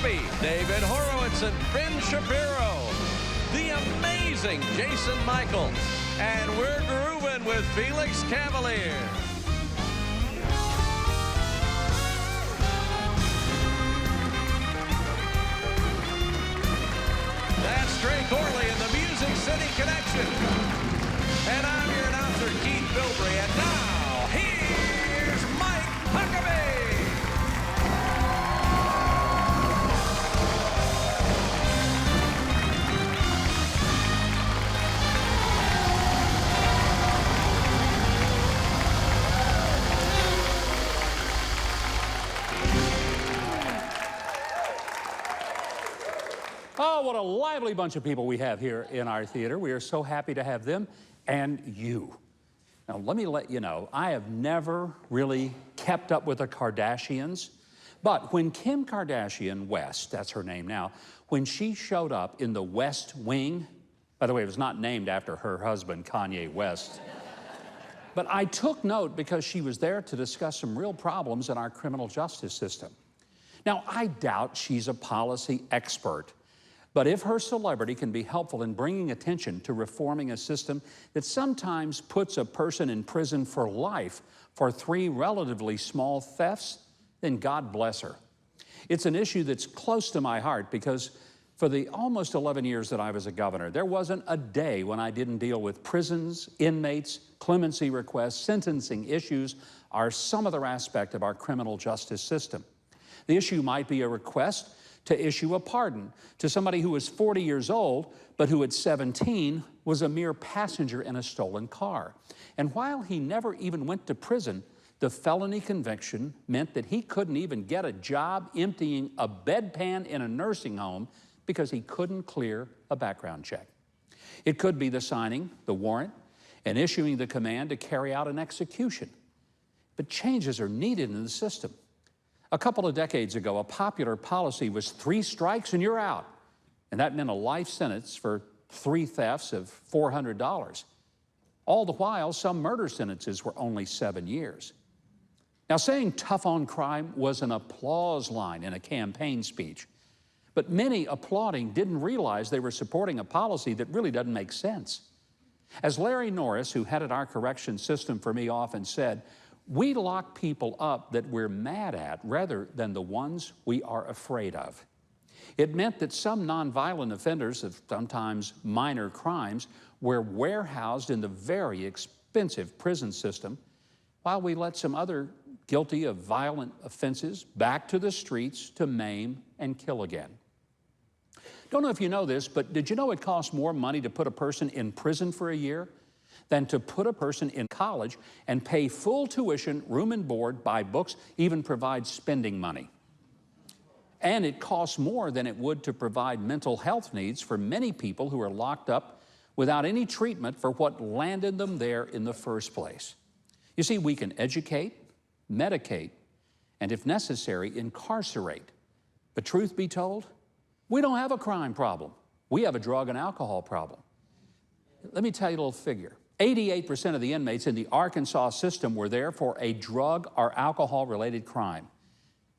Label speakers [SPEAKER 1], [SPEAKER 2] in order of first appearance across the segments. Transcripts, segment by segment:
[SPEAKER 1] Huckabee, David Horowitz, and Ben Shapiro, the amazing Jason Michaels, and we're grooving with Felix Cavalier. That's Trey Corley in the Music City Connection. And I'm your announcer, Keith Bilbrey. And now, here's Mike Huckabee.
[SPEAKER 2] Oh, what a lively bunch of people we have here in our theater. We are so happy to have them and you. Now, let me let you know, I have never really kept up with the Kardashians, but when Kim Kardashian West, that's her name now, when she showed up in the West Wing, by the way, it was not named after her husband, Kanye West, but I took note because she was there to discuss some real problems in our criminal justice system. Now, I doubt she's a policy expert, but if her celebrity can be helpful in bringing attention to reforming a system that sometimes puts a person in prison for life for 3 relatively small thefts, then God bless her. It's an issue that's close to my heart because for the almost 11 years that I was a governor, there wasn't a day when I didn't deal with prisons, inmates, clemency requests, sentencing issues, or some other aspect of our criminal justice system. The issue might be a request to issue a pardon to somebody who was 40 years old, but who at 17 was a mere passenger in a stolen car. And while he never even went to prison, the felony conviction meant that he couldn't even get a job emptying a bedpan in a nursing home because he couldn't clear a background check. It could be the signing the warrant and issuing the command to carry out an execution. But changes are needed in the system. A couple of decades ago, a popular policy was 3 strikes and you're out. And that meant a life sentence for 3 thefts of $400. All the while, some murder sentences were only 7 years. Now, saying tough on crime was an applause line in a campaign speech. But many applauding didn't realize they were supporting a policy that really doesn't make sense. As Larry Norris, who headed our correction system for me, often said, we lock people up that we're mad at rather than the ones we are afraid of. It meant that some nonviolent offenders of sometimes minor crimes were warehoused in the very expensive prison system, while we let some other guilty of violent offenses back to the streets to maim and kill again. Don't know if you know this, but did you know it costs more money to put a person in prison for a year than to put a person in college and pay full tuition, room and board, buy books, even provide spending money? And it costs more than it would to provide mental health needs for many people who are locked up without any treatment for what landed them there in the first place. You see, we can educate, medicate, and if necessary, incarcerate. But truth be told, we don't have a crime problem. We have a drug and alcohol problem. Let me tell you a little figure. 88% of the inmates in the Arkansas system were there for a drug or alcohol-related crime.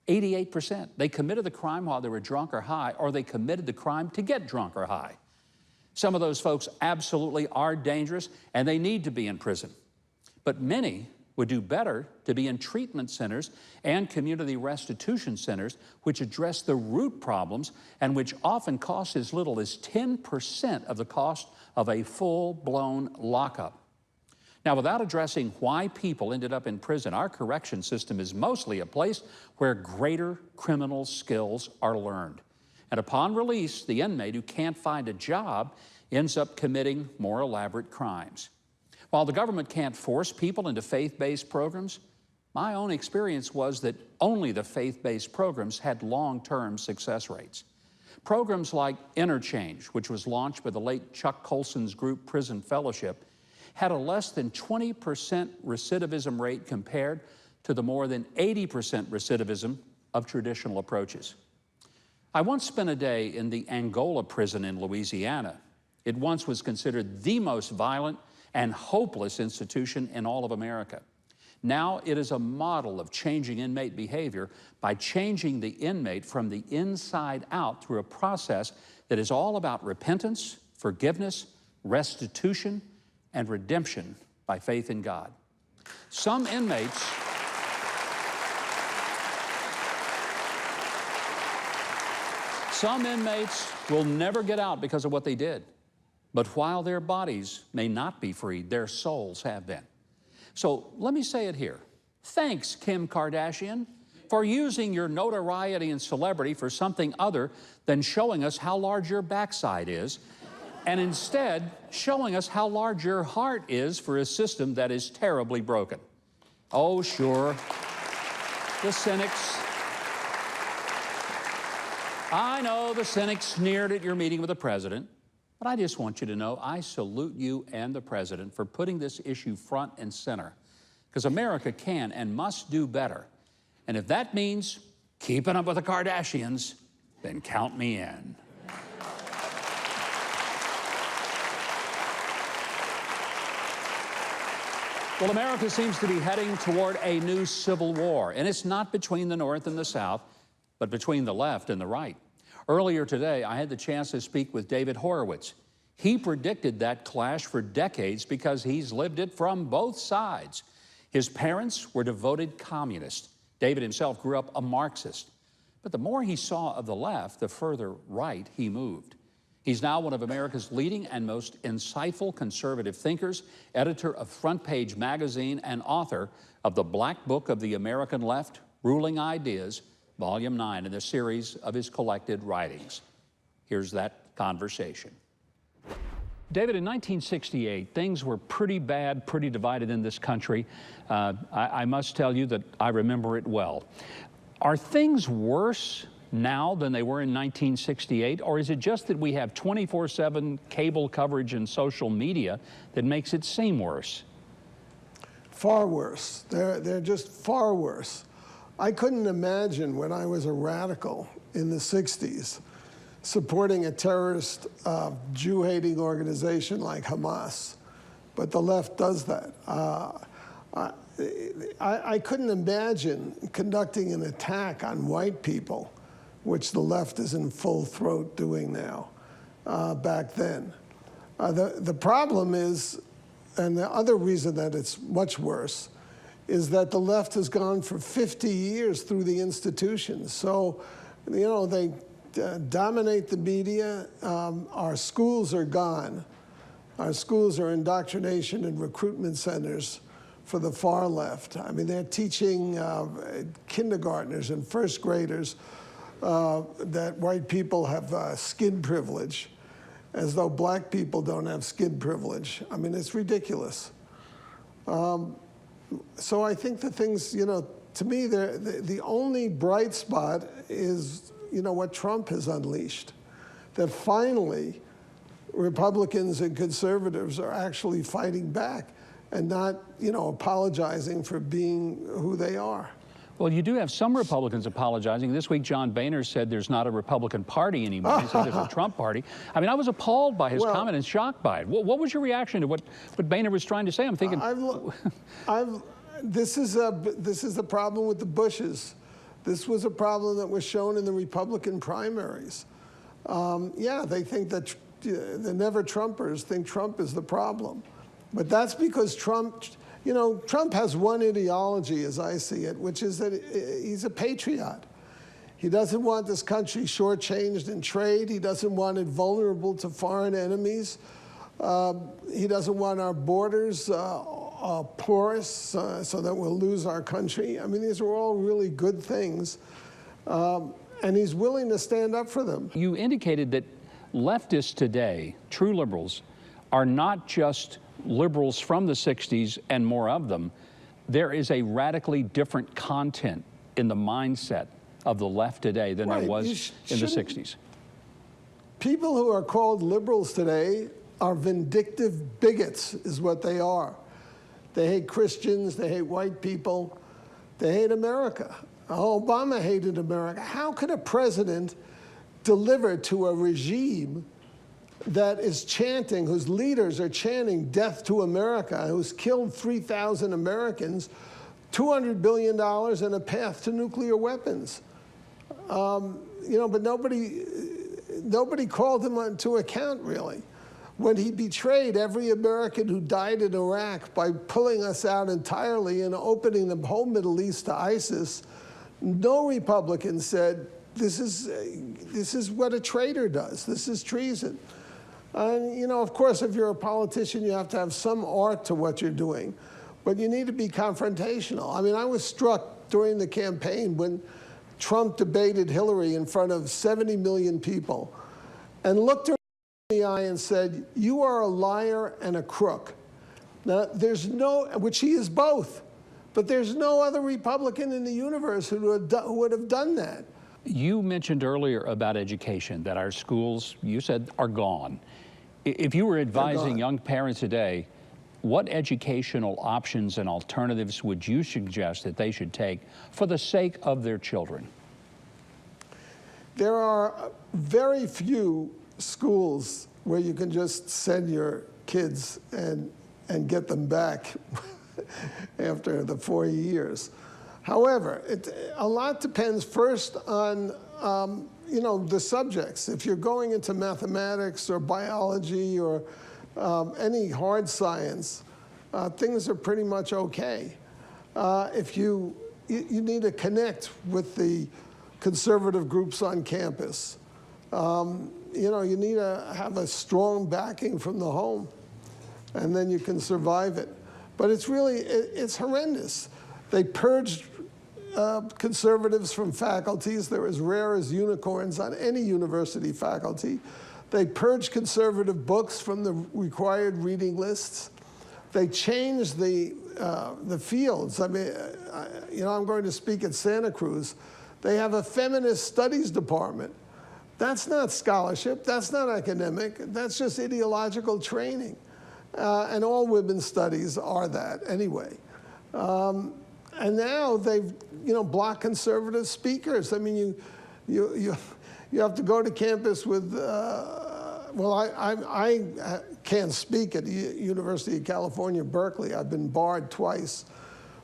[SPEAKER 2] 88%. They committed the crime while they were drunk or high, or they committed the crime to get drunk or high. Some of those folks absolutely are dangerous, and they need to be in prison. But many would do better to be in treatment centers and community restitution centers, which address the root problems and which often cost as little as 10% of the cost of a full-blown lockup. Now, without addressing why people ended up in prison, our correction system is mostly a place where greater criminal skills are learned. And upon release, the inmate who can't find a job ends up committing more elaborate crimes. While the government can't force people into faith-based programs, my own experience was that only the faith-based programs had long-term success rates. Programs like Interchange, which was launched by the late Chuck Colson's group Prison Fellowship, had a less than 20% recidivism rate compared to the more than 80% recidivism of traditional approaches. I once spent a day in the Angola prison in Louisiana. It once was considered the most violent and hopeless institution in all of America. Now it is a model of changing inmate behavior by changing the inmate from the inside out through a process that is all about repentance, forgiveness, restitution, and redemption by faith in God. Some inmates will never get out because of what they did. But while their bodies may not be freed, their souls have been. So let me say it here. Thanks, Kim Kardashian, for using your notoriety and celebrity for something other than showing us how large your backside is, and instead showing us how large your heart is for a system that is terribly broken. Oh, sure, the cynics. I know the cynics sneered at your meeting with the president, but I just want you to know I salute you and the president for putting this issue front and center, because America can and must do better. And if that means keeping up with the Kardashians, then count me in. Well, America seems to be heading toward a new civil war, and it's not between the North and the South, but between the left and the right. Earlier today, I had the chance to speak with David Horowitz. He predicted that clash for decades because he's lived it from both sides. His parents were devoted communists. David himself grew up a Marxist. But the more he saw of the left, the further right he moved. He's now one of America's leading and most insightful conservative thinkers, editor of Front Page magazine, and author of the Black Book of the American Left, Ruling Ideas, Volume 9, in the series of his collected writings. Here's that conversation. David, in 1968, things were pretty bad, pretty divided in this country. I must tell you that I remember it well. Are things worse now than they were in 1968, or is it just that we have 24/7 cable coverage and social media that makes it seem worse?
[SPEAKER 3] Far worse. They're just far worse. I couldn't imagine when I was a radical in the 60s supporting a terrorist Jew-hating organization like Hamas, but the left does that. I couldn't imagine conducting an attack on white people, which the left is in full throat doing now, back then. The problem is, and the other reason that it's much worse, is that the left has gone for 50 years through the institutions. So, you know, they dominate the media. Our schools are gone. Our schools are indoctrination and recruitment centers for the far left. I mean, they're teaching kindergartners and first graders that white people have skin privilege, as though black people don't have skin privilege. I mean, it's ridiculous. So I think the things, you know, to me, the only bright spot is, you know, what Trump has unleashed. That finally, Republicans and conservatives are actually fighting back and not, you know, apologizing for being who they are.
[SPEAKER 2] Well, you do have some Republicans apologizing. This week, John Boehner said there's not a Republican Party anymore. He said there's a Trump party. I mean, I was appalled by his comment and shocked by it. What was your reaction to what Boehner was trying to say? I'm thinking...
[SPEAKER 3] This is the problem with the Bushes. This was a problem that was shown in the Republican primaries. Yeah, they think that the never-Trumpers think Trump is the problem. But that's because Trump... You know, Trump has one ideology, as I see it, which is that he's a patriot. He doesn't want this country shortchanged in trade. He doesn't want it vulnerable to foreign enemies. He doesn't want our borders porous so that we'll lose our country. I mean, these are all really good things. And he's willing to stand up for them.
[SPEAKER 2] You indicated that leftists today, true liberals, are not just liberals from the 60s and more of them. There is a radically different content in the mindset of the left today than there was in the 60s.
[SPEAKER 3] People who are called liberals today are vindictive bigots, is what they are. They hate Christians, they hate white people, they hate America. Obama hated America. How could a president deliver to a regime that is chanting, whose leaders are chanting death to America, who's killed 3,000 Americans, $200 billion and a path to nuclear weapons. You know, but nobody called him to account, really. When he betrayed every American who died in Iraq by pulling us out entirely and opening the whole Middle East to ISIS, no Republican said, this is what a traitor does. This is treason. And, you know, of course, if you're a politician, you have to have some art to what you're doing. But you need to be confrontational. I mean, I was struck during the campaign when Trump debated Hillary in front of 70 million people and looked her in the eye and said, "You are a liar and a crook." Now, there's no, which he is both, but there's no other Republican in the universe who would have done that.
[SPEAKER 2] You mentioned earlier about education, that our schools, you said, are gone. If you were advising young parents today, what educational options and alternatives would you suggest that they should take for the sake of their children?
[SPEAKER 3] There are very few schools where you can just send your kids and get them back after the 4 years. However, a lot depends first on you know, the subjects. If you're going into mathematics or biology or any hard science, things are pretty much okay. If you need to connect with the conservative groups on campus, you know, you need to have a strong backing from the home, and then you can survive it. But it's really, it's horrendous. They purged conservatives from faculties. They're as rare as unicorns on any university faculty. They purged conservative books from the required reading lists. They changed the fields. I mean, you know, I'm going to speak at Santa Cruz. They have a feminist studies department. That's not scholarship. That's not academic. That's just ideological training. And all women's studies are that anyway. And now they've, you know, blocked conservative speakers. I mean, you have to go to campus with, well, I can't speak at the University of California, Berkeley. I've been barred twice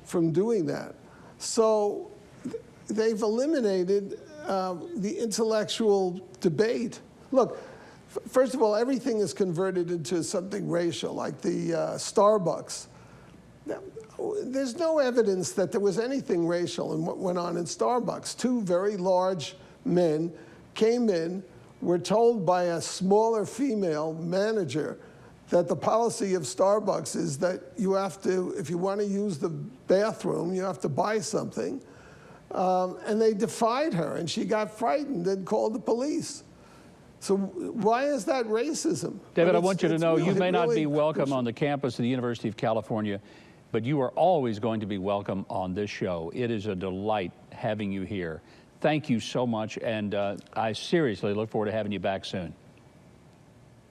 [SPEAKER 3] from doing that. So they've eliminated the intellectual debate. Look, first of all, everything is converted into something racial, like the Starbucks. There's no evidence that there was anything racial in what went on in Starbucks. Two very large men came in, were told by a smaller female manager that the policy of Starbucks is that you have to, if you want to use the bathroom, you have to buy something. And they defied her, and she got frightened and called the police. So why is that racism?
[SPEAKER 2] David, I want you to know you may not be welcome on the campus of the University of California, but you are always going to be welcome on this show. It is a delight having you here. Thank you so much, and I seriously look forward to having you back soon.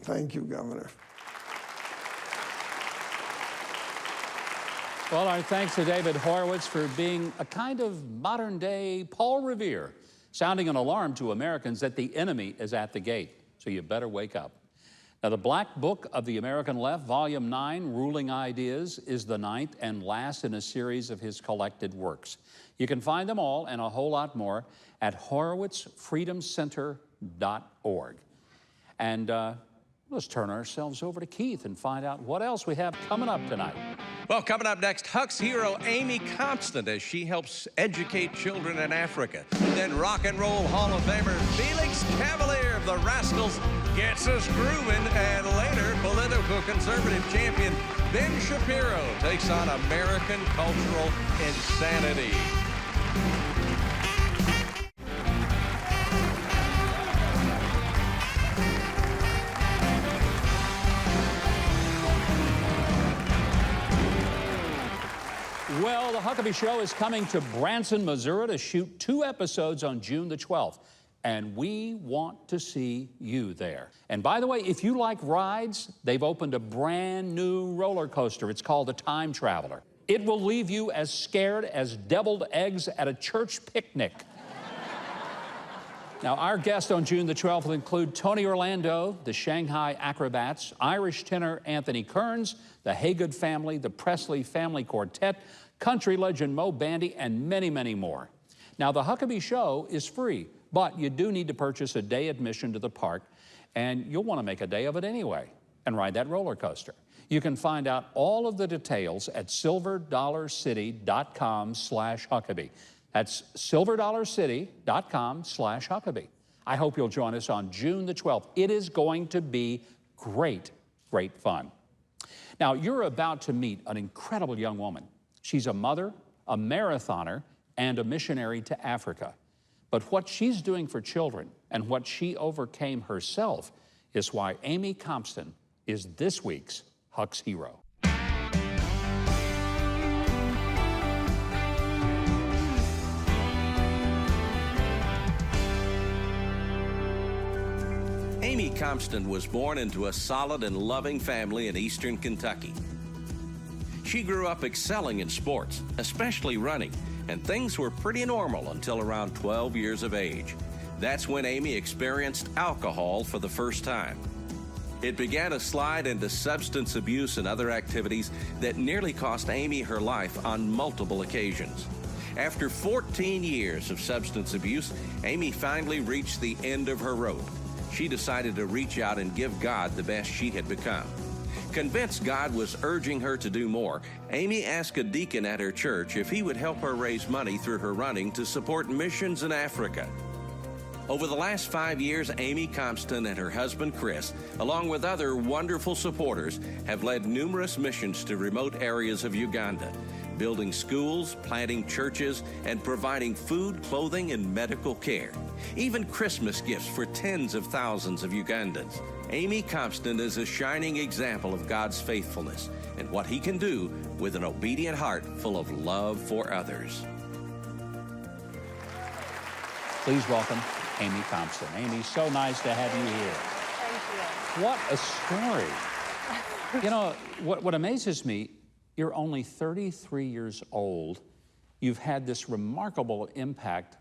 [SPEAKER 3] Thank you, Governor.
[SPEAKER 2] Well, our thanks to David Horowitz for being a kind of modern-day Paul Revere, sounding an alarm to Americans that the enemy is at the gate, so you better wake up. Now, the Black Book of the American Left, Volume 9, Ruling Ideas, is the 9th and last in a series of his collected works. You can find them all and a whole lot more at horowitzfreedomcenter.org. And let's turn ourselves over to Keith and find out what else we have coming up tonight.
[SPEAKER 1] Well, coming up next, Huck's hero Amy Constant as she helps educate children in Africa. Then Rock and Roll Hall of Famer Felix Cavalier of the Rascals gets us grooving. And later, political conservative champion Ben Shapiro takes on American cultural insanity.
[SPEAKER 2] Well, the Huckabee Show is coming to Branson, Missouri to shoot 2 episodes on June the 12th. And we want to see you there. And by the way, if you like rides, they've opened a brand new roller coaster. It's called the Time Traveler. It will leave you as scared as deviled eggs at a church picnic. Now, our guests on June the 12th will include Tony Orlando, the Shanghai Acrobats, Irish tenor Anthony Kearns, the Haygood family, the Presley Family Quartet, country legend Mo Bandy, and many, many more. Now, the Huckabee Show is free, but you do need to purchase a day admission to the park, and you'll want to make a day of it anyway and ride that roller coaster. You can find out all of the details at silverdollarcity.com/Huckabee. That's silverdollarcity.com/Huckabee. I hope you'll join us on June the 12th. It is going to be great, great fun. Now, you're about to meet an incredible young woman. She's a mother, a marathoner, and a missionary to Africa. But what she's doing for children and what she overcame herself is why Amy Compston is this week's Huck's Hero.
[SPEAKER 1] Amy Compston was born into a solid and loving family in eastern Kentucky. She grew up excelling in sports, especially running, and things were pretty normal until around 12 years of age. That's when Amy experienced alcohol for the first time. It began a slide into substance abuse and other activities that nearly cost Amy her life on multiple occasions. After 14 years of substance abuse, Amy finally reached the end of her rope. She decided to reach out and give God the best she had become. Convinced God was urging her to do more, Amy asked a deacon at her church if he would help her raise money through her running to support missions in Africa. Over the last 5 years, Amy Compston and her husband Chris, along with other wonderful supporters, have led numerous missions to remote areas of Uganda, building schools, planting churches, and providing food, clothing, and medical care. Even Christmas gifts for tens of thousands of Ugandans. Amy Compston is a shining example of God's faithfulness and what He can do with an obedient heart full of love for others.
[SPEAKER 2] Please welcome Amy Compston. Amy, so nice to have you here.
[SPEAKER 4] Thank you.
[SPEAKER 2] What a story. You know, what amazes me, you're only 33 years old. You've had this remarkable impact,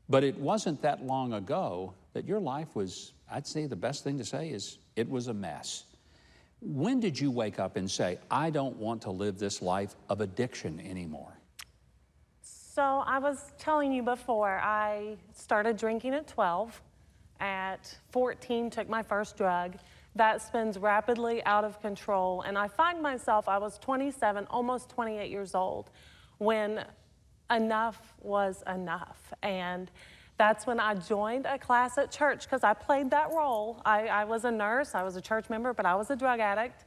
[SPEAKER 2] but it wasn't that long ago that your life was, I'd say the best thing to say is it was a mess. When did you wake up and say, I don't want to live this life of addiction anymore?
[SPEAKER 4] So I was telling you before, I started drinking at 12. At 14, took my first drug. That spins rapidly out of control. And I find myself, I was 27, almost 28 years old, when enough was enough. And that's when I joined a class at church, because I played that role. I was a nurse, I was a church member, but I was a drug addict.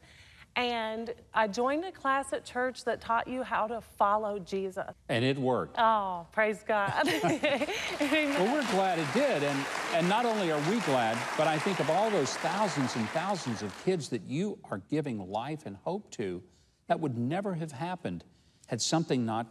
[SPEAKER 4] And I joined a class at church that taught you how to follow Jesus.
[SPEAKER 2] And it worked.
[SPEAKER 4] Oh, praise God.
[SPEAKER 2] Well, we're glad it did. And not only are we glad, but I think of all those thousands and thousands of kids that you are giving life and hope to, that would never have happened had something not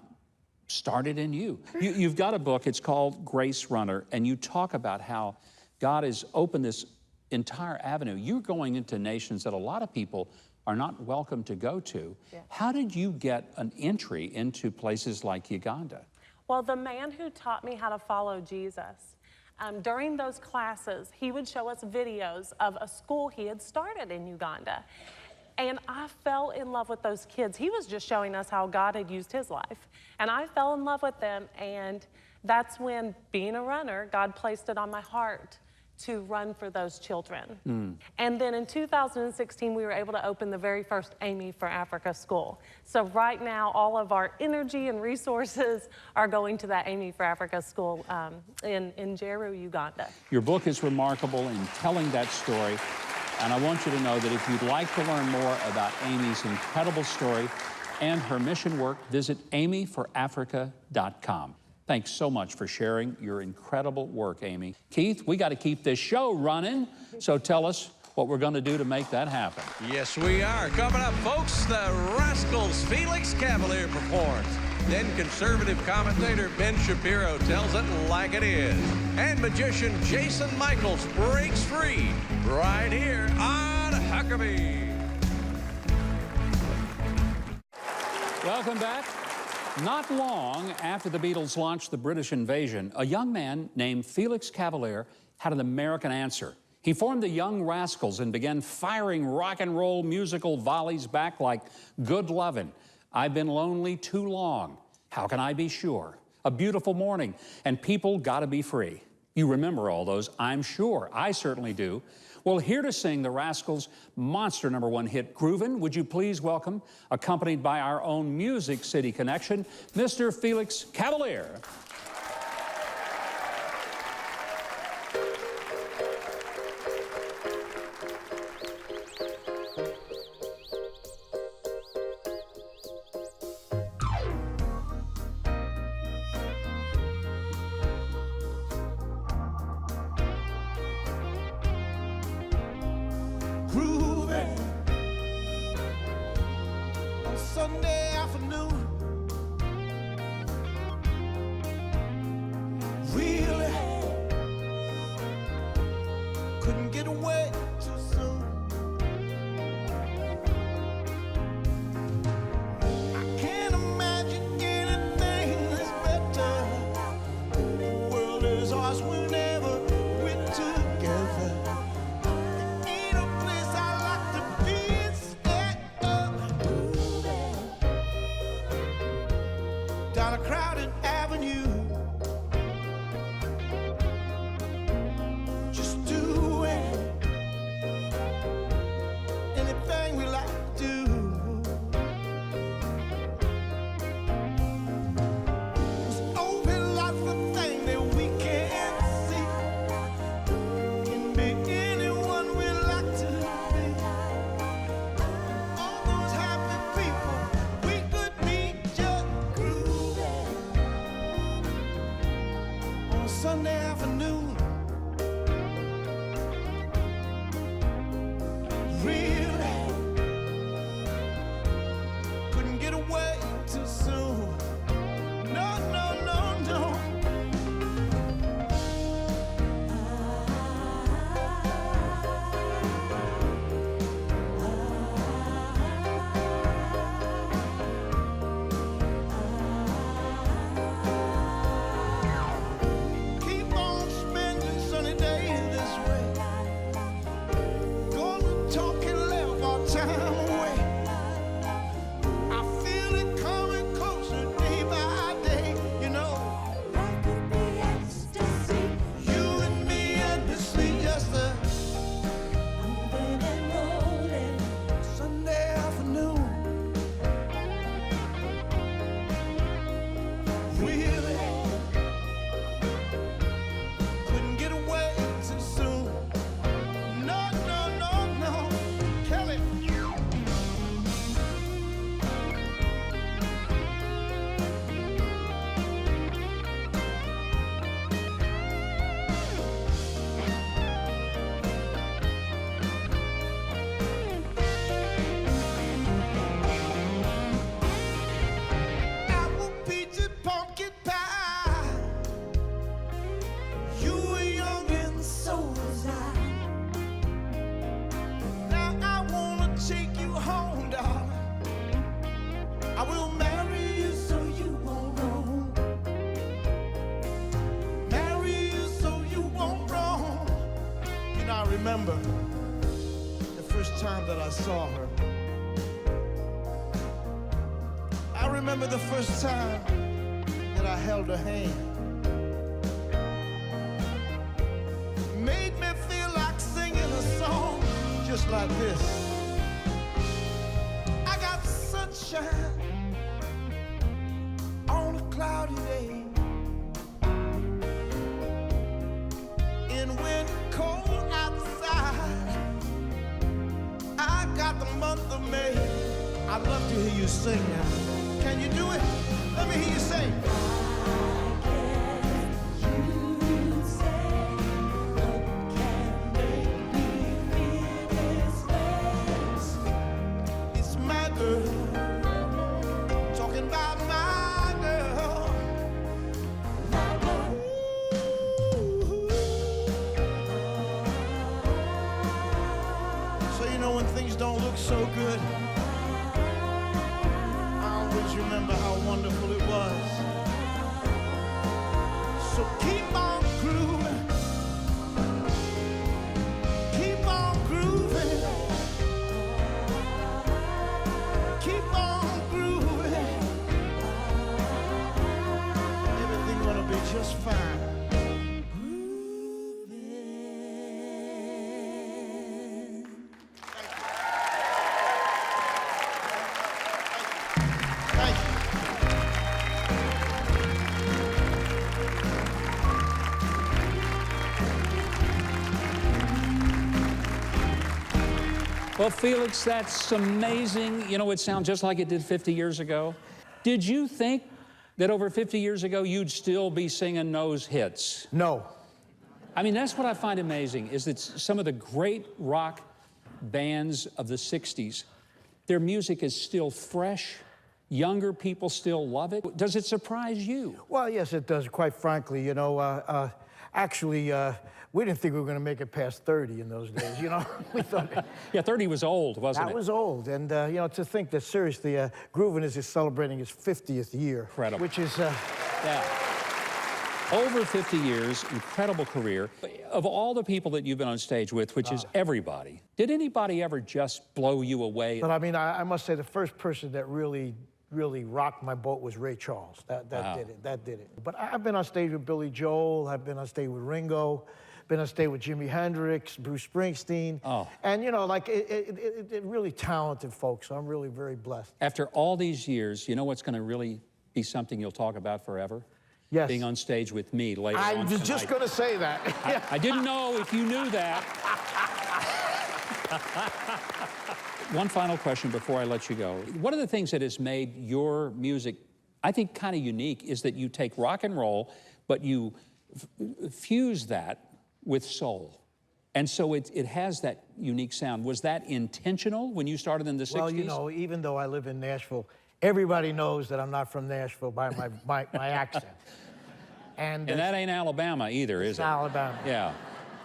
[SPEAKER 2] started in you. You've got a book, it's called Grace Runner, and you talk about how God has opened this entire avenue. You're going into nations that a lot of people are not welcome to go to. Yeah. How did you get an entry into places like Uganda?
[SPEAKER 4] Well, the man who taught me how to follow Jesus, during those classes, he would show us videos of a school he had started in Uganda. And I fell in love with those kids. He was just showing us how God had used his life. And I fell in love with them, and that's when, being a runner, God placed it on my heart to run for those children. And then in 2016, we were able to open the very first Amy for Africa school. So right now, all of our energy and resources are going to that Amy for Africa school in Jeru, Uganda.
[SPEAKER 2] Your book is remarkable in telling that story. And I want you to know that if you'd like to learn more about Amy's incredible story and her mission work, visit amyforafrica.com. Thanks so much for sharing your incredible work, Amy. Keith, we got to keep this show running, so tell us what we're going to do to make that happen.
[SPEAKER 1] Yes, we are. Coming up, folks, the Rascals' Felix Cavalier performs. Then conservative commentator Ben Shapiro tells it like it is. And magician Jason Michaels breaks free right here on Huckabee.
[SPEAKER 2] Welcome back. Not long after the Beatles launched the British invasion, a young man named Felix Cavalier had an American answer. He formed the Young Rascals and began firing rock and roll musical volleys back like Good Lovin', I've Been Lonely Too Long, How can I be sure? A beautiful morning, and people gotta be free. You remember all those, I'm sure. I certainly do. Well, here to sing the Rascals' monster #1 hit, Groovin', would you please welcome, accompanied by our own Music City connection, Mr. Felix Cavaliere.
[SPEAKER 5] Grooving on Sunday afternoon. Really couldn't get away too soon. I can't imagine anything that's better. The world is ours whenever we're together. Down a crowded avenue, just doing anything we like to do. There's open lots of things that we can't see. Can be anyone we like to be. All those happy people, we could be just grooving on Sunday afternoon. Really couldn't get away too soon. No, no, no, no. Keep on spending sunny days this way. Gonna talk and laugh our time away. I feel it coming closer day by day. You know, life could be ecstasy. You and me endlessly, just a moving and rolling Sunday afternoon. Really couldn't get away too soon. No, no, no, no. Kelly. Apple, peaches, pumpkin pie. You were young and so was I. Now I wanna take you home, darling. I will marry you so you won't roam. Marry you so you won't roam. You know, I remember the first time that I saw her. I remember the first time that I held her hand. Made me feel like singing a song just like this. I got sunshine on a cloudy day. And when cold outside, I got the month of May. I'd love to hear you sing now. Can you do it? Let me hear you sing. It's my girl, talking about my girl. Ooh. So you know when things don't look so good, I always remember how wonderful it was. So keep on grooving. Keep on grooving. Keep on grooving.
[SPEAKER 2] Well, Felix, that's amazing. You know, it sounds just like it did 50 years ago. Did you think that over 50 years ago you'd still be singing those hits?
[SPEAKER 6] No.
[SPEAKER 2] I mean, that's what I find amazing, is that some of the great rock bands of the 60s, their music is still fresh. Younger people still love it. Does it surprise you?
[SPEAKER 6] Well, yes, it does, quite frankly. You know, actually, we didn't think we were going to make it past 30 in those days, you know? We thought...
[SPEAKER 2] Yeah, 30 was old, wasn't it?
[SPEAKER 6] That was old. And, you know, to think that, seriously, Groovin' is celebrating its 50th year.
[SPEAKER 2] Incredible.
[SPEAKER 6] Which is...
[SPEAKER 2] Yeah. Over 50 years, incredible career. Of all the people that you've been on stage with, which is everybody, did anybody ever just blow you away?
[SPEAKER 6] But, I mean, I must say the first person that really rocked my boat was Ray Charles. That did it. That did it. But I've been on stage with Billy Joel. I've been on stage with Ringo. Been on stage with Jimi Hendrix, Bruce Springsteen. Oh. And, you know, like, it really talented folks. So I'm really very blessed.
[SPEAKER 2] After all these years, you know what's going to really be something you'll talk about forever?
[SPEAKER 6] Yes.
[SPEAKER 2] Being on stage with me later on
[SPEAKER 6] I was just going to say that.
[SPEAKER 2] I didn't know if you knew that. One final question before I let you go. One of the things that has made your music, I think, kind of unique is that you take rock and roll, but you fuse that with soul. And so it has that unique sound. Was that intentional when you started in the 60s?
[SPEAKER 6] Well, you know, even though I live in Nashville, everybody knows that I'm not from Nashville by my accent. And
[SPEAKER 2] that ain't Alabama either, is it?
[SPEAKER 6] It's Alabama.
[SPEAKER 2] Yeah.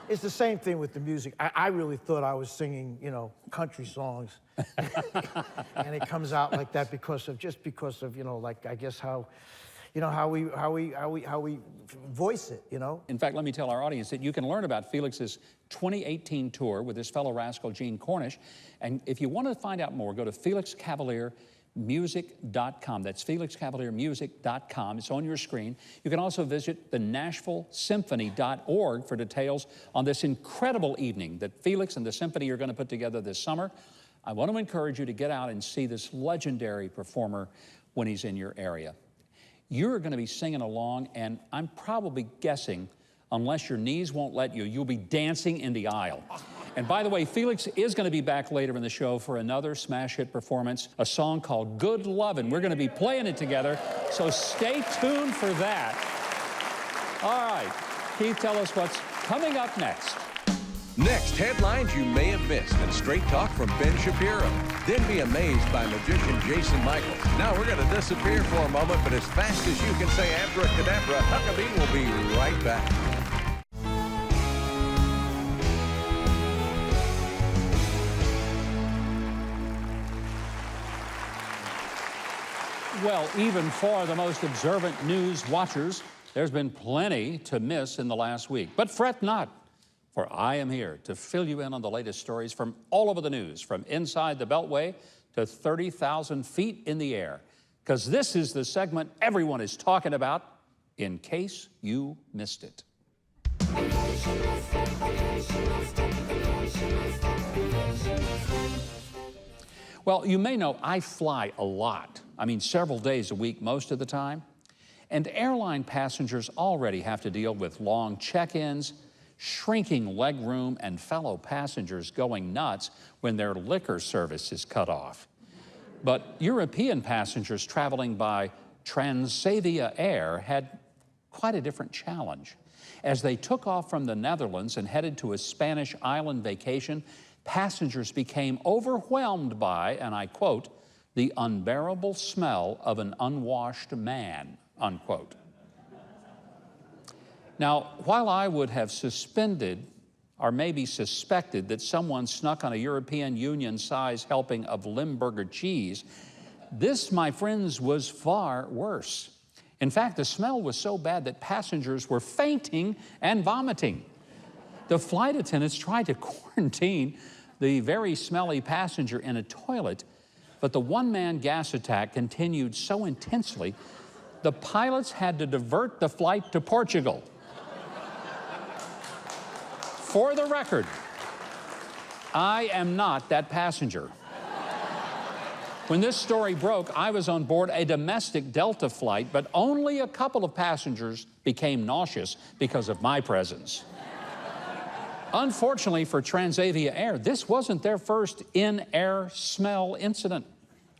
[SPEAKER 6] It's the same thing with the music. I really thought I was singing, you know, country songs. And it comes out like that because of, you know, like, I guess how we voice it, you know?
[SPEAKER 2] In fact, let me tell our audience that you can learn about Felix's 2018 tour with his fellow rascal, Gene Cornish. And if you want to find out more, go to FelixCavalierMusic.com. That's FelixCavalierMusic.com. It's on your screen. You can also visit the NashvilleSymphony.org for details on this incredible evening that Felix and the Symphony are going to put together this summer. I want to encourage you to get out and see this legendary performer when he's in your area. You're going to be singing along, and I'm probably guessing, unless your knees won't let you, you'll be dancing in the aisle. And by the way, Felix is going to be back later in the show for another smash hit performance, a song called Good Lovin'. We're going to be playing it together, so stay tuned for that. All right, Keith, tell us what's coming up next.
[SPEAKER 1] Next, headlines you may have missed and straight talk from Ben Shapiro. Then be amazed by magician Jason Michael. Now we're going to disappear for a moment, but as fast as you can say abracadabra, Huckabee will be right back.
[SPEAKER 2] Well, even for the most observant news watchers, there's been plenty to miss in the last week. But fret not, for I am here to fill you in on the latest stories from all over the news, from inside the Beltway to 30,000 feet in the air. Because this is the segment everyone is talking about, in case you missed it. Well, you may know I fly a lot. I mean, several days a week most of the time. And airline passengers already have to deal with long check-ins, shrinking legroom, and fellow passengers going nuts when their liquor service is cut off. But European passengers traveling by Transavia Air had quite a different challenge. As they took off from the Netherlands and headed to a Spanish island vacation, passengers became overwhelmed by, and I quote, the unbearable smell of an unwashed man, unquote. Now, while I would have suspended or maybe suspected that someone snuck on a European Union-size helping of Limburger cheese, this, my friends, was far worse. In fact, the smell was so bad that passengers were fainting and vomiting. The flight attendants tried to quarantine the very smelly passenger in a toilet, but the one-man gas attack continued so intensely, the pilots had to divert the flight to Portugal. For the record, I am not that passenger. When this story broke, I was on board a domestic Delta flight, but only a couple of passengers became nauseous because of my presence. Unfortunately for Transavia Air, this wasn't their first in-air smell incident.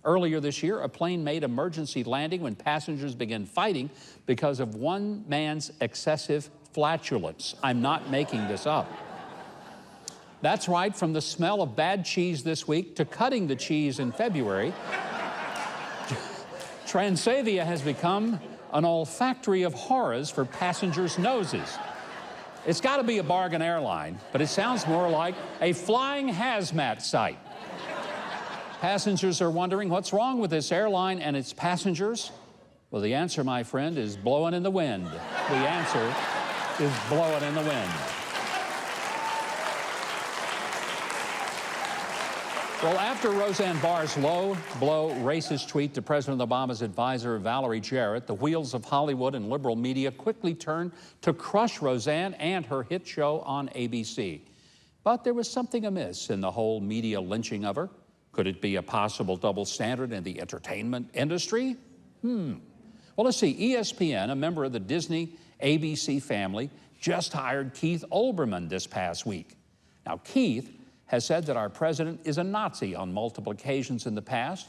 [SPEAKER 2] Earlier this year, a plane made emergency landing when passengers began fighting because of one man's excessive flatulence. I'm not making this up. That's right, from the smell of bad cheese this week to cutting the cheese in February, Transavia has become an olfactory of horrors for passengers' noses. It's got to be a bargain airline, but it sounds more like a flying hazmat site. Passengers are wondering what's wrong with this airline and its passengers. Well, the answer, my friend, is blowing in the wind. The answer is blowing in the wind. Well, after Roseanne Barr's low-blow racist tweet to President Obama's advisor, Valerie Jarrett, the wheels of Hollywood and liberal media quickly turned to crush Roseanne and her hit show on ABC. But there was something amiss in the whole media lynching of her. Could it be a possible double standard in the entertainment industry? Well, let's see. ESPN, a member of the Disney ABC family, just hired Keith Olbermann this past week. Now, Keith has said that our president is a Nazi on multiple occasions in the past.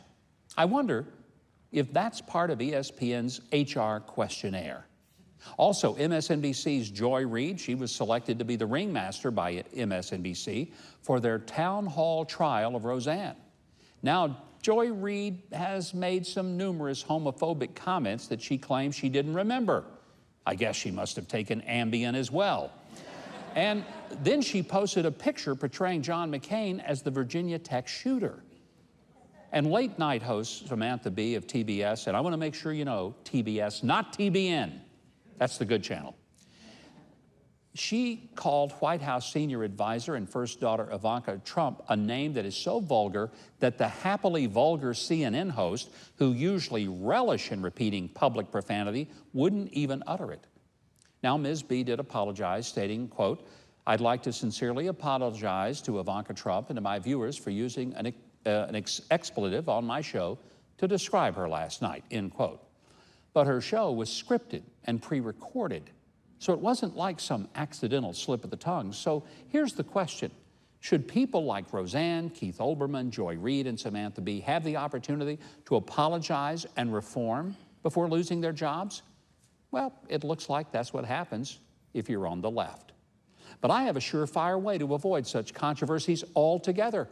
[SPEAKER 2] I wonder if that's part of ESPN's HR questionnaire. Also, MSNBC's Joy Reid, she was selected to be the ringmaster by MSNBC for their town hall trial of Roseanne. Now, Joy Reid has made some numerous homophobic comments that she claims she didn't remember. I guess she must have taken Ambien as well. And then she posted a picture portraying John McCain as the Virginia Tech shooter. And late night host Samantha Bee of TBS, and I want to make sure you know TBS, not TBN. That's the good channel. She called White House senior advisor and first daughter Ivanka Trump a name that is so vulgar that the happily vulgar CNN host, who usually relish in repeating public profanity, wouldn't even utter it. Now, Ms. B did apologize, stating, quote, "I'd like to sincerely apologize to Ivanka Trump and to my viewers for using an expletive on my show to describe her last night," end quote. But her show was scripted and pre-recorded, so it wasn't like some accidental slip of the tongue. So here's the question. Should people like Roseanne, Keith Olbermann, Joy Reid, and Samantha Bee have the opportunity to apologize and reform before losing their jobs? Well, it looks like that's what happens if you're on the left. But I have a surefire way to avoid such controversies altogether.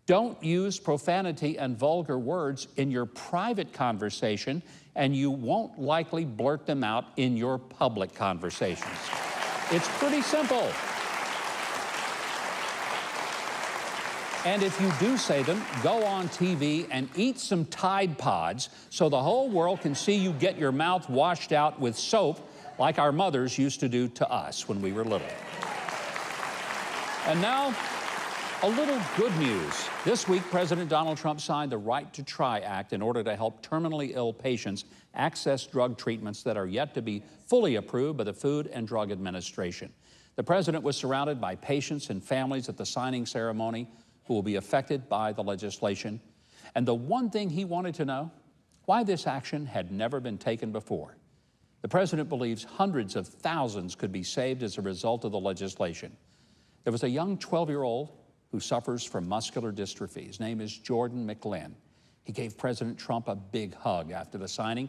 [SPEAKER 2] Don't use profanity and vulgar words in your private conversation, and you won't likely blurt them out in your public conversations. It's pretty simple. And if you do say them, go on TV and eat some Tide Pods so the whole world can see you get your mouth washed out with soap like our mothers used to do to us when we were little. And now, a little good news. This week, President Donald Trump signed the Right to Try Act in order to help terminally ill patients access drug treatments that are yet to be fully approved by the Food and Drug Administration. The president was surrounded by patients and families at the signing ceremony who will be affected by the legislation. And the one thing he wanted to know, why this action had never been taken before. The president believes hundreds of thousands could be saved as a result of the legislation. There was a young 12-year-old who suffers from muscular dystrophy. His name is Jordan McLean. He gave President Trump a big hug after the signing,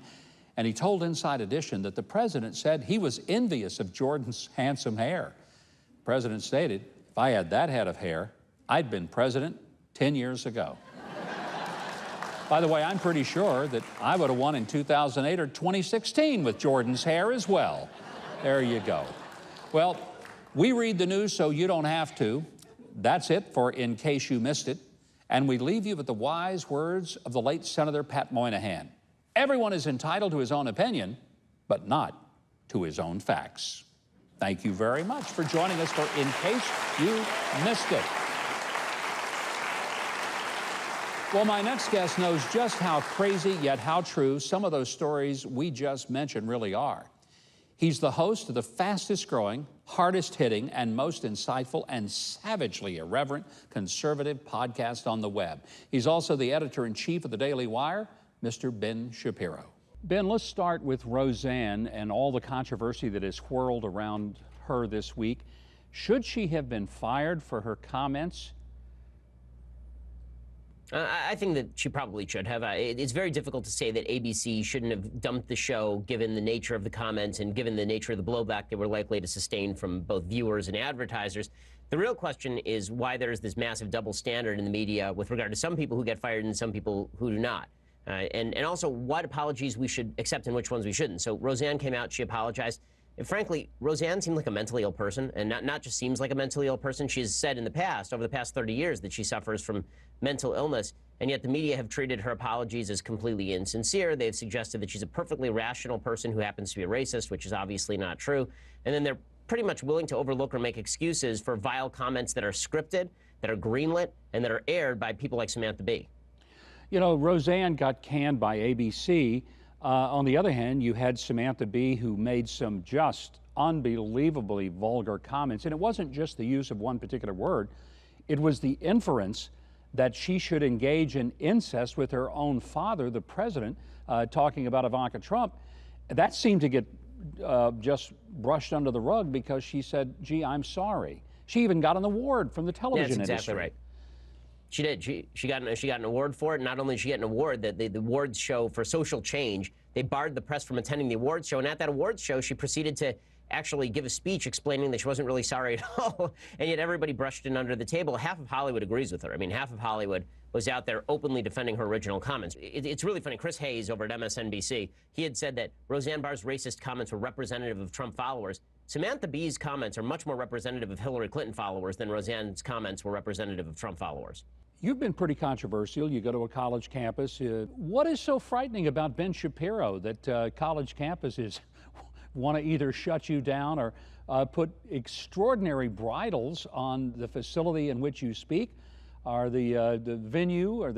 [SPEAKER 2] and he told Inside Edition that the president said he was envious of Jordan's handsome hair. The president stated, "If I had that head of hair, I'd been president 10 years ago." By the way, I'm pretty sure that I would have won in 2008 or 2016 with Jordan's hair as well. There you go. Well, we read the news so you don't have to. That's it for In Case You Missed It. And we leave you with the wise words of the late Senator Pat Moynihan. Everyone is entitled to his own opinion, but not to his own facts. Thank you very much for joining us for In Case You Missed It. Well, my next guest knows just how crazy yet how true some of those stories we just mentioned really are. He's the host of the fastest growing, hardest hitting, and most insightful and savagely irreverent conservative podcast on the web. He's also the editor-in-chief of the Daily Wire, Mr. Ben Shapiro. Ben, let's start with Roseanne and all the controversy that has whirled around her this week. Should she have been fired for her comments?
[SPEAKER 7] I think that she probably should have. It's very difficult to say that ABC shouldn't have dumped the show given the nature of the comments and given the nature of the blowback they were likely to sustain from both viewers and advertisers. The real question is why there's this massive double standard in the media with regard to some people who get fired and some people who do not. And also what apologies we should accept and which ones we shouldn't. So Roseanne came out, she apologized. And frankly, Roseanne seemed like a mentally ill person, and not just seems like a mentally ill person. She has said in the past, over the past 30 years, that she suffers from mental illness, and yet the media have treated her apologies as completely insincere. They've suggested that she's a perfectly rational person who happens to be a racist, which is obviously not true. And then they're pretty much willing to overlook or make excuses for vile comments that are scripted, that are greenlit, and that are aired by people like Samantha Bee.
[SPEAKER 2] You know, Roseanne got canned by ABC. On the other hand, you had Samantha Bee, who made some just unbelievably vulgar comments. And it wasn't just the use of one particular word. It was the inference that she should engage in incest with her own father, the president, talking about Ivanka Trump. That seemed to get just brushed under the rug because she said, gee, I'm sorry. She even got an award from the television
[SPEAKER 7] That's
[SPEAKER 2] industry.
[SPEAKER 7] exactly right. She did. She got an award for it. Not only did she get an award, the awards show for social change, they barred the press from attending the awards show. And at that awards show, she proceeded to actually give a speech explaining that she wasn't really sorry at all. And yet everybody brushed it under the table. Half of Hollywood agrees with her. I mean, half of Hollywood was out there openly defending her original comments. It's really funny. Chris Hayes over at MSNBC, he had said that Roseanne Barr's racist comments were representative of Trump followers. Samantha Bee's comments are much more representative of Hillary Clinton followers than Roseanne's comments were representative of Trump followers.
[SPEAKER 2] You've been pretty controversial. You go to a college campus. What is so frightening about Ben Shapiro that college campuses want to either shut you down or put extraordinary bridles on the facility in which you speak, or the venue, or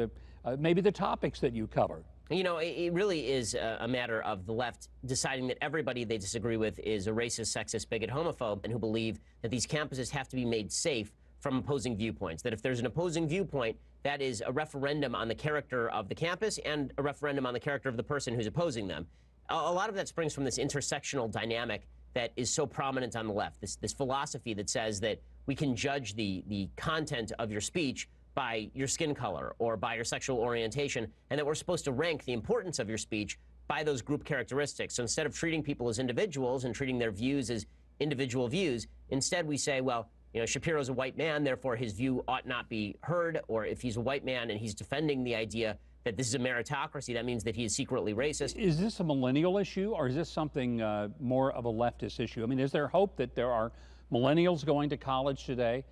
[SPEAKER 2] maybe the topics that you cover?
[SPEAKER 7] You know, it really is a matter of the left deciding that everybody they disagree with is a racist, sexist, bigot, homophobe, and who believe that these campuses have to be made safe from opposing viewpoints, that if there's an opposing viewpoint, that is a referendum on the character of the campus and a referendum on the character of the person who's opposing them. A lot of that springs from this intersectional dynamic that is so prominent on the left, this philosophy that says that we can judge the content of your speech by your skin color or by your sexual orientation, and that we're supposed to rank the importance of your speech by those group characteristics. So instead of treating people as individuals and treating their views as individual views, instead we say, well, you know, Shapiro's a white man, therefore his view ought not be heard, or if he's a white man and he's defending the idea that this is a meritocracy, that means that he is secretly racist.
[SPEAKER 2] Is this a millennial issue, or is this something more of a leftist issue? I mean, is there hope that there are millennials going to college today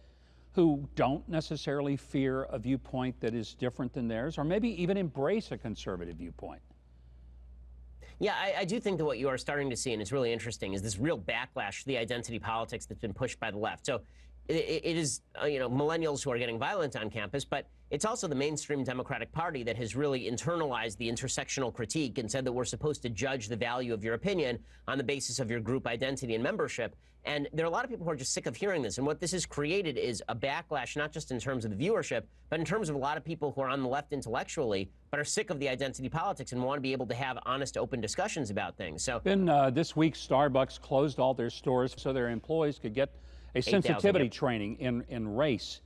[SPEAKER 2] who don't necessarily fear a viewpoint that is different than theirs, or maybe even embrace a conservative viewpoint?
[SPEAKER 7] Yeah, I do think that what you are starting to see, and it's really interesting, is this real backlash to the identity politics that's been pushed by the left. So it is, you know, millennials who are getting violent on campus, but it's also the mainstream Democratic Party that has really internalized the intersectional critique and said that we're supposed to judge the value of your opinion on the basis of your group identity and membership. And there are a lot of people who are just sick of hearing this. And what this has created is a backlash, not just in terms of the viewership, but in terms of a lot of people who are on the left intellectually, but are sick of the identity politics and want to be able to have honest, open discussions about things. So
[SPEAKER 2] then this week, Starbucks closed all their stores so their employees could get a sensitivity training in race.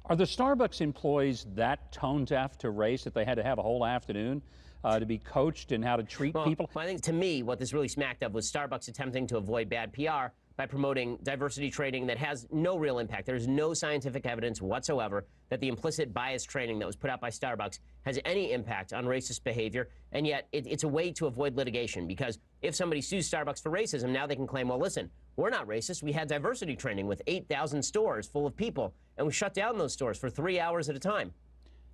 [SPEAKER 2] Are the Starbucks employees that tone deaf to race that they had to have a whole afternoon to be coached in how to treat people?
[SPEAKER 7] Well, I think to me, what this really smacked of was Starbucks attempting to avoid bad PR by promoting diversity training that has no real impact. There's no scientific evidence whatsoever that the implicit bias training that was put out by Starbucks has any impact on racist behavior, and yet it's a way to avoid litigation, because if somebody sues Starbucks for racism, now they can claim, well, listen, we're not racist. We had diversity training with 8,000 stores full of people, and we shut down those stores for 3 hours at a time.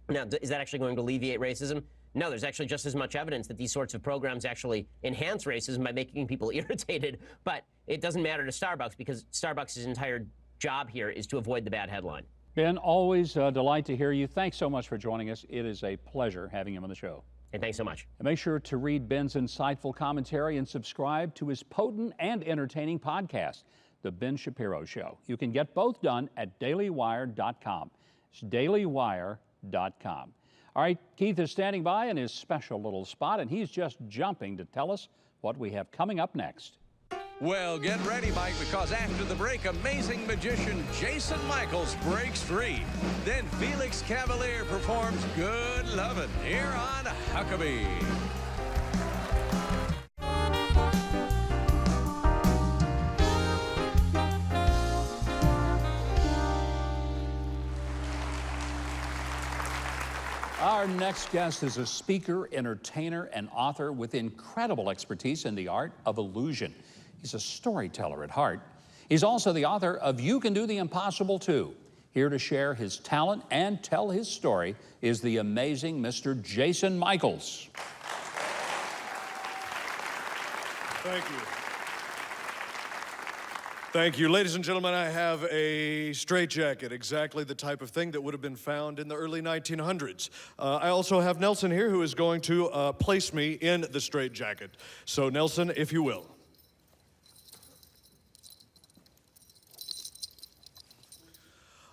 [SPEAKER 7] Now, is that actually going to alleviate racism? No, there's actually just as much evidence that these sorts of programs actually enhance racism by making people irritated, but it doesn't matter to Starbucks because Starbucks' entire job here is to avoid the bad headline.
[SPEAKER 2] Ben, always a delight to hear you. Thanks so much for joining us. It is a pleasure having him on the show.
[SPEAKER 7] And thanks so much.
[SPEAKER 2] And make sure to read Ben's insightful commentary and subscribe to his potent and entertaining podcast, The Ben Shapiro Show. You can get both done at dailywire.com. It's dailywire.com. All right, Keith is standing by in his special little spot, and he's just jumping to tell us what we have coming up next.
[SPEAKER 1] Well, get ready, Mike, because after the break, amazing magician Jason Michaels breaks free. Then Felix Cavalier performs Good Lovin' here on Huckabee.
[SPEAKER 2] Our next guest is a speaker, entertainer, and author with incredible expertise in the art of illusion. He's a storyteller at heart. He's also the author of You Can Do the Impossible Too. Here to share his talent and tell his story is the amazing Mr. Jason Michaels.
[SPEAKER 8] Thank you. Thank you. Ladies and gentlemen, I have a straitjacket, exactly the type of thing that would have been found in the early 1900s. I also have Nelson here who is going to place me in the straitjacket. So Nelson, if you will.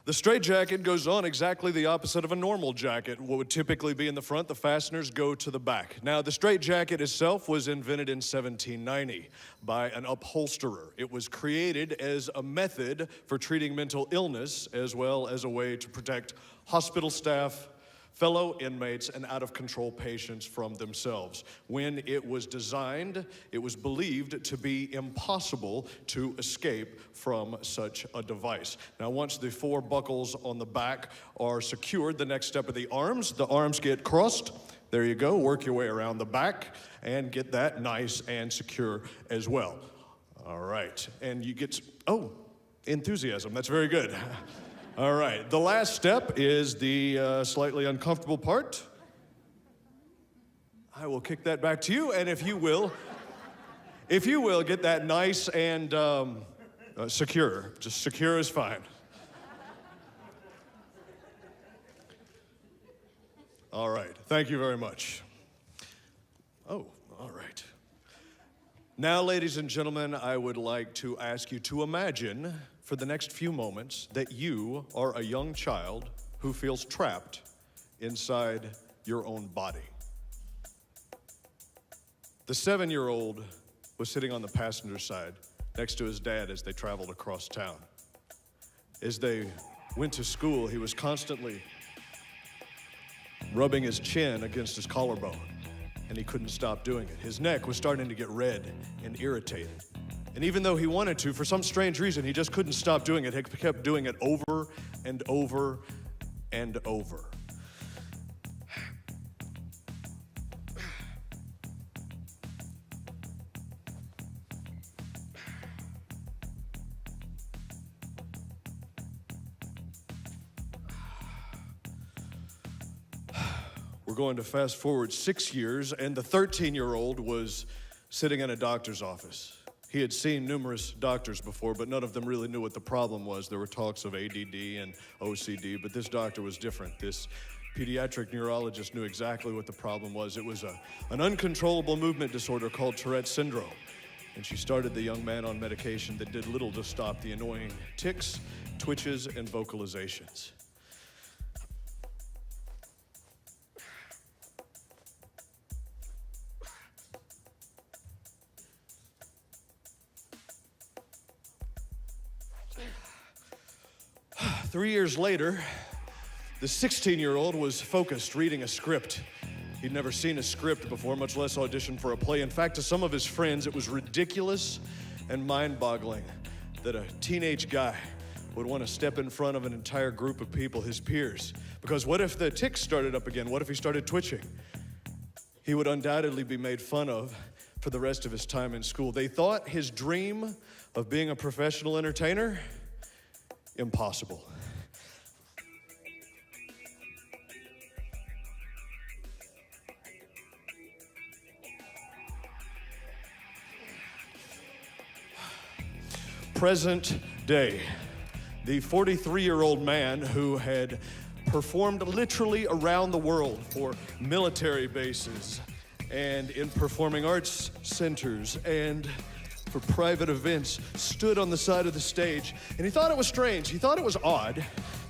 [SPEAKER 8] The straitjacket goes on exactly the opposite of a normal jacket. What would typically be in the front, the fasteners go to the back. Now, the straitjacket itself was invented in 1790 by an upholsterer. It was created as a method for treating mental illness as well as a way to protect hospital staff, fellow inmates, and out-of-control patients from themselves. When it was designed, it was believed to be impossible to escape from such a device. Now, once the 4 buckles on the back are secured, the next step are the arms. The arms get crossed. There you go. Work your way around the back and get that nice and secure as well. All right. And you get, oh, enthusiasm. That's very good. All right, the last step is the slightly uncomfortable part. I will kick that back to you, and if you will, get that nice and secure. Just secure is fine. All right, thank you very much. Oh, all right. Now, ladies and gentlemen, I would like to ask you to imagine for the next few moments that you are a young child who feels trapped inside your own body. The 7-year-old was sitting on the passenger side next to his dad as they traveled across town. As they went to school, he was constantly rubbing his chin against his collarbone, and he couldn't stop doing it. His neck was starting to get red and irritated. And even though he wanted to, for some strange reason, he just couldn't stop doing it. He kept doing it over and over and over. We're going to fast forward 6 years, and the 13-year-old was sitting in a doctor's office. He had seen numerous doctors before, but none of them really knew what the problem was. There were talks of ADD and OCD, but this doctor was different. This pediatric neurologist knew exactly what the problem was. It was an uncontrollable movement disorder called Tourette's syndrome. And she started the young man on medication that did little to stop the annoying tics, twitches, and vocalizations. Three years later, the 16-year-old was focused, reading a script. He'd never seen a script before, much less auditioned for a play. In fact, to some of his friends, it was ridiculous and mind-boggling that a teenage guy would want to step in front of an entire group of people, his peers. Because what if the tics started up again? What if he started twitching? He would undoubtedly be made fun of for the rest of his time in school. They thought his dream of being a professional entertainer, impossible. Present day, the 43-year-old man who had performed literally around the world for military bases and in performing arts centers and for private events stood on the side of the stage, and he thought it was strange. He thought it was odd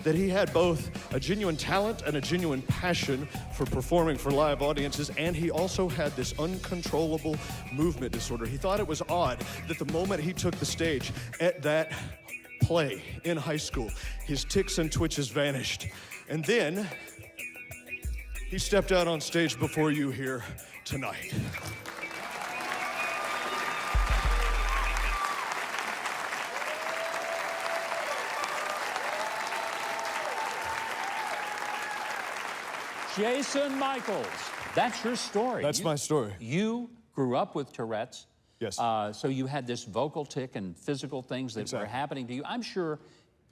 [SPEAKER 8] that he had both a genuine talent and a genuine passion for performing for live audiences, and he also had this uncontrollable movement disorder. He thought it was odd that the moment he took the stage at that play in high school, his tics and twitches vanished. And then he stepped out on stage before you here tonight.
[SPEAKER 2] Jason Michaels, that's your story.
[SPEAKER 8] That's my story.
[SPEAKER 2] You grew up with Tourette's.
[SPEAKER 8] Yes.
[SPEAKER 2] So you had this vocal tic and physical things that were happening to you. I'm sure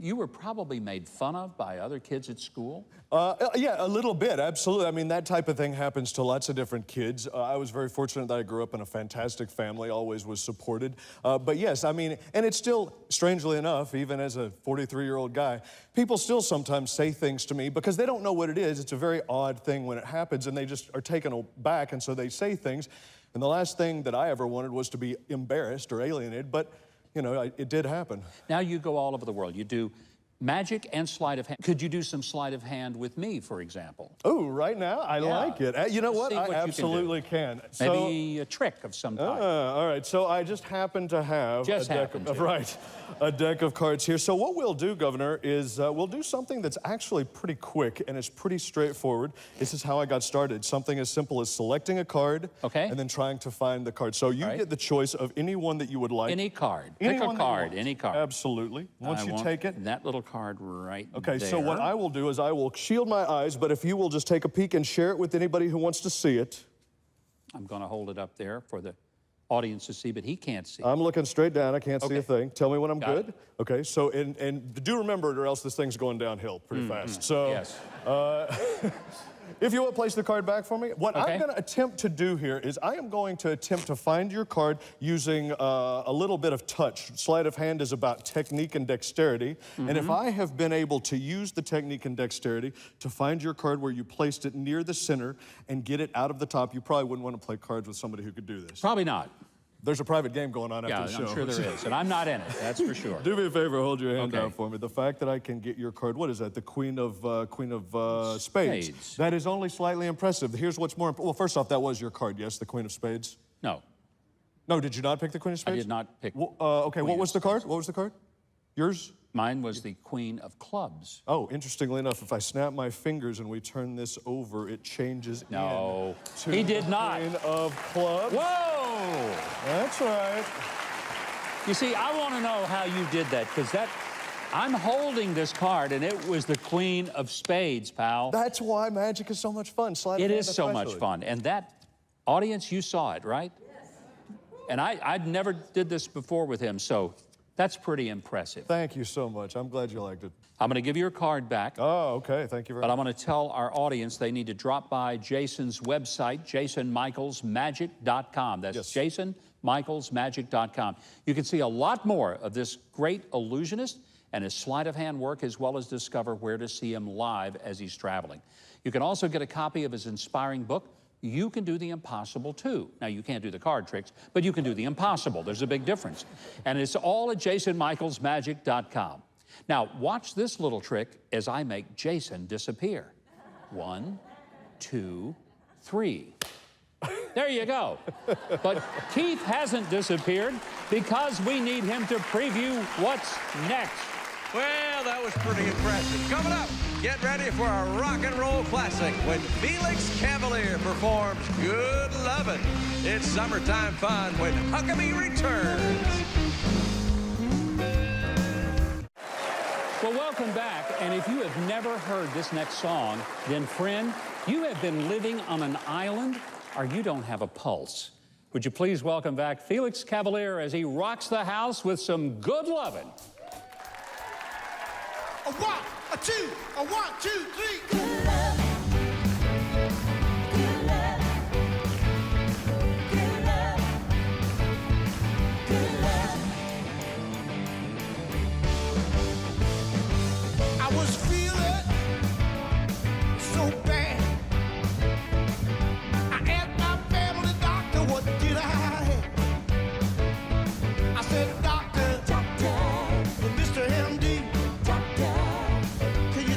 [SPEAKER 2] you were probably made fun of by other kids at school.
[SPEAKER 8] Yeah, a little bit, absolutely. I mean, that type of thing happens to lots of different kids. I was very fortunate that I grew up in a fantastic family, always was supported. But yes, I mean, and it's still, strangely enough, even as a 43-year-old guy, people still sometimes say things to me because they don't know what it is. It's a very odd thing when it happens, and they just are taken aback, and so they say things. And the last thing that I ever wanted was to be embarrassed or alienated, but you know, it did happen.
[SPEAKER 2] Now you go all over the world. You do magic and sleight of hand. Could you do some sleight of hand with me, for example?
[SPEAKER 8] Oh, right now? I like it. You know what? I absolutely can.
[SPEAKER 2] Maybe a trick of some kind.
[SPEAKER 8] All right, so I just happen to have a deck of cards here. So what we'll do, Governor, is we'll do something that's actually pretty quick and it's pretty straightforward. This is how I got started. Something as simple as selecting a card and then trying to find the card. So you get the choice of any one that you would like.
[SPEAKER 2] Any card. Pick a card, any card.
[SPEAKER 8] Absolutely. Once you take it.
[SPEAKER 2] That little card right there.
[SPEAKER 8] Okay, so what I will do is I will shield my eyes, but if you will just take a peek and share it with anybody who wants to see it.
[SPEAKER 2] I'm going to hold it up there for the audience to see, but he can't see.
[SPEAKER 8] I'm looking straight down. I can't see a thing. Tell me when I'm good.
[SPEAKER 2] It.
[SPEAKER 8] Okay, so, and do remember it or else this thing's going downhill pretty fast. So,
[SPEAKER 2] yes.
[SPEAKER 8] If you will place the card back for me. What I'm going to attempt to do here is I am going to attempt to find your card using a little bit of touch. Sleight of hand is about technique and dexterity. And if I have been able to use the technique and dexterity to find your card where you placed it near the center and get it out of the top, you probably wouldn't want to play cards with somebody who could do this.
[SPEAKER 2] Probably not.
[SPEAKER 8] There's a private game going on after the show.
[SPEAKER 2] Yeah, I'm sure there is, and I'm not in it, that's for sure.
[SPEAKER 8] Do me a favor, hold your hand out for me. The fact that I can get your card, what is that? The Queen of Spades. That is only slightly impressive. Here's what's more, well, first off, that was your card, yes, the Queen of Spades?
[SPEAKER 2] No.
[SPEAKER 8] No, did you not pick the Queen of Spades?
[SPEAKER 2] I did not pick.
[SPEAKER 8] Okay, what was the card? What was the card? Yours?
[SPEAKER 2] Mine was the Queen of Clubs.
[SPEAKER 8] Oh, interestingly enough, if I snap my fingers and we turn this over, it changes
[SPEAKER 2] No,
[SPEAKER 8] to
[SPEAKER 2] he did not.
[SPEAKER 8] Queen of Clubs.
[SPEAKER 2] Whoa!
[SPEAKER 8] That's right.
[SPEAKER 2] You see, I want to know how you did that, because I'm holding this card, and it was the Queen of Spades, pal.
[SPEAKER 8] That's why magic is so much fun.
[SPEAKER 2] It is so much fun. And that audience, you saw it, right? Yes. And I never did this before with him, so that's pretty impressive.
[SPEAKER 8] Thank you so much. I'm glad you liked it.
[SPEAKER 2] I'm going to give you your card back.
[SPEAKER 8] Oh, okay. Thank you very much.
[SPEAKER 2] But I'm going to tell our audience they need to drop by Jason's website, jasonmichaelsmagic.com. That's jasonmichaelsmagic.com. You can see a lot more of this great illusionist and his sleight of hand work, as well as discover where to see him live as he's traveling. You can also get a copy of his inspiring book, You Can Do the Impossible Too. Now, you can't do the card tricks, but you can do the impossible. There's a big difference. And it's all at jasonmichaelsmagic.com. Now, watch this little trick as I make Jason disappear. 1, 2, 3. There you go. But Keith hasn't disappeared because we need him to preview what's next.
[SPEAKER 1] Well, that was pretty impressive. Coming up, get ready for a rock and roll classic when Felix Cavalier performs Good Lovin'. It's summertime fun when Huckabee returns.
[SPEAKER 2] Well, welcome back. And if you have never heard this next song, then, friend, you have been living on an island or you don't have a pulse. Would you please welcome back Felix Cavalier as he rocks the house with some Good Lovin'.
[SPEAKER 5] A 1, a 2, a 1, 2, 3.
[SPEAKER 9] Good love. Good love. Good love. Good love.
[SPEAKER 5] I was feeling so bad. I asked my family doctor, what did I have? I said, doctor, Mr. MD, can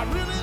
[SPEAKER 5] I really